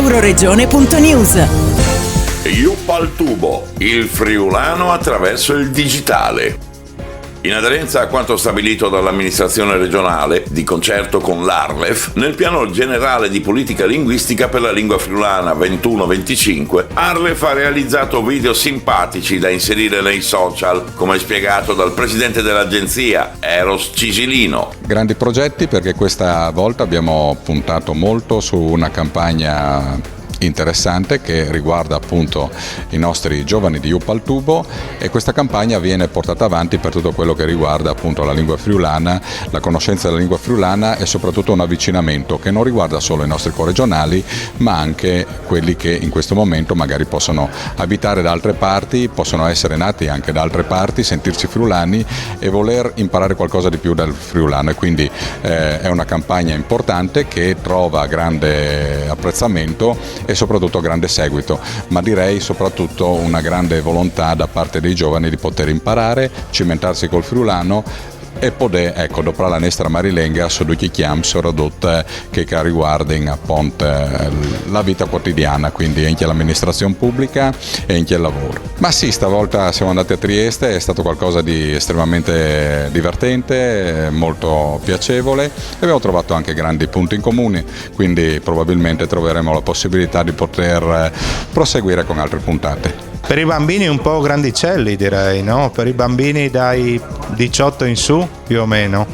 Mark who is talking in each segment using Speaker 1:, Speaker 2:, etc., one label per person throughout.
Speaker 1: Euroregione.news.
Speaker 2: Jupp al tubo, il friulano attraverso il digitale. In aderenza a quanto stabilito dall'amministrazione regionale, di concerto con l'Arlef, nel piano generale di politica linguistica per la lingua friulana 21-25, Arlef ha realizzato video simpatici da inserire nei social, come spiegato dal presidente dell'agenzia, Eros Cisilino.
Speaker 3: Grandi progetti, perché questa volta abbiamo puntato molto su una campagna interessante che riguarda appunto i nostri giovani di Jupp al tubo, e questa campagna viene portata avanti per tutto quello che riguarda appunto la lingua friulana, la conoscenza della lingua friulana e soprattutto un avvicinamento che non riguarda solo i nostri coregionali ma anche quelli che in questo momento magari possono abitare da altre parti, possono essere nati anche da altre parti, sentirsi friulani e voler imparare qualcosa di più dal friulano, e quindi è una campagna importante che trova grande apprezzamento e soprattutto grande seguito, ma direi soprattutto una grande volontà da parte dei giovani di poter imparare, cimentarsi col friulano e poter, ecco, dopo la nostra marilenga, su due chiam soprattutto che riguardano appunto la vita quotidiana, quindi anche l'amministrazione pubblica e anche il lavoro. Ma sì, stavolta siamo andati a Trieste, è stato qualcosa di estremamente divertente, molto piacevole, e abbiamo trovato anche grandi punti in comune, quindi probabilmente troveremo la possibilità di poter proseguire con altre puntate.
Speaker 4: Per i bambini un po' grandicelli, direi, no? Per i bambini dai 18 in su più o meno.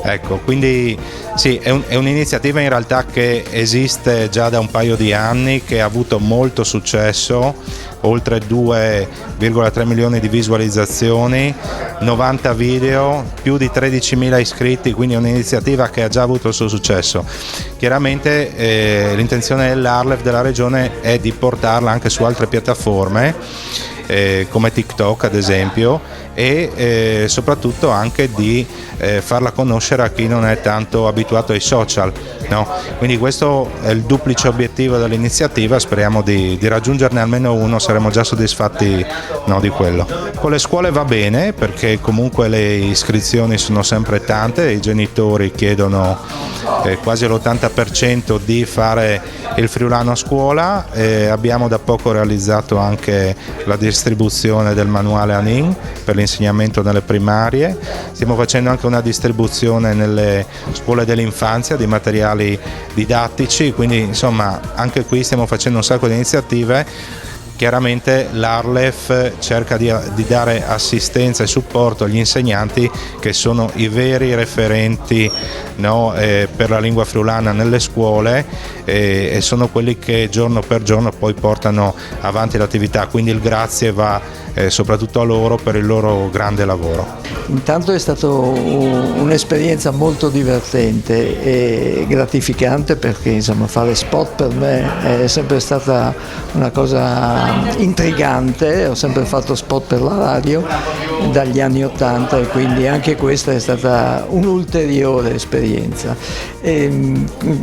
Speaker 4: Ecco, quindi sì, è un'iniziativa in realtà che esiste già da un paio di anni, che ha avuto molto successo, oltre 2,3 milioni di visualizzazioni, 90 video, più di 13.000 iscritti, quindi è un'iniziativa che ha già avuto il suo successo. Chiaramente l'intenzione dell'Arlef della regione è di portarla anche su altre piattaforme, come TikTok ad esempio, e soprattutto anche di farla conoscere a chi non è tanto abituato ai social, no? Quindi questo è il duplice obiettivo dell'iniziativa, speriamo di raggiungerne almeno uno, saremo già soddisfatti, no, di quello. Con le scuole va bene, perché comunque le iscrizioni sono sempre tante, i genitori chiedono quasi l'80% di fare il friulano a scuola, abbiamo da poco realizzato anche la distribuzione del manuale ANIN per l'insegnamento nelle primarie, stiamo facendo anche una distribuzione nelle scuole dell'infanzia di materiali didattici, quindi insomma anche qui stiamo facendo un sacco di iniziative. Chiaramente l'Arlef cerca di dare assistenza e supporto agli insegnanti, che sono i veri referenti, no, per la lingua friulana nelle scuole, e sono quelli che giorno per giorno poi portano avanti l'attività, quindi il grazie va soprattutto a loro per il loro grande lavoro.
Speaker 5: Intanto è stata un'esperienza molto divertente e gratificante, perché insomma fare spot per me è sempre stata una cosa intrigante, ho sempre fatto spot per la radio dagli anni '80 e quindi anche questa è stata un'ulteriore esperienza.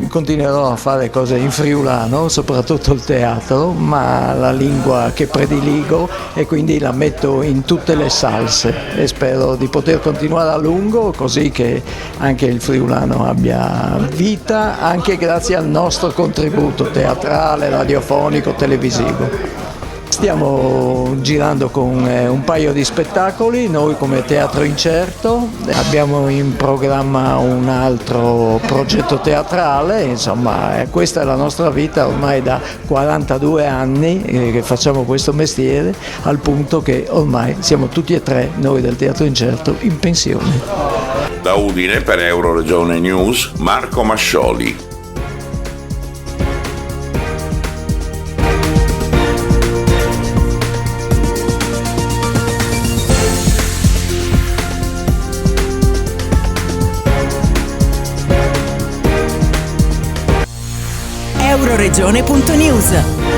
Speaker 5: Continuerò a fare cose in friulano, soprattutto il teatro, ma la lingua che prediligo, e quindi la metto in tutte le salse e spero di poter continuare a lungo, così che anche il friulano abbia vita, anche grazie al nostro contributo teatrale, radiofonico, televisivo. Stiamo girando con un paio di spettacoli, noi come Teatro Incerto, abbiamo in programma un altro progetto teatrale, insomma questa è la nostra vita ormai da 42 anni che facciamo questo mestiere, al punto che ormai siamo tutti e tre, noi del Teatro Incerto, in pensione.
Speaker 2: Da Udine per Euroregione News, Marco Mascioli.
Speaker 1: Euroregione.news.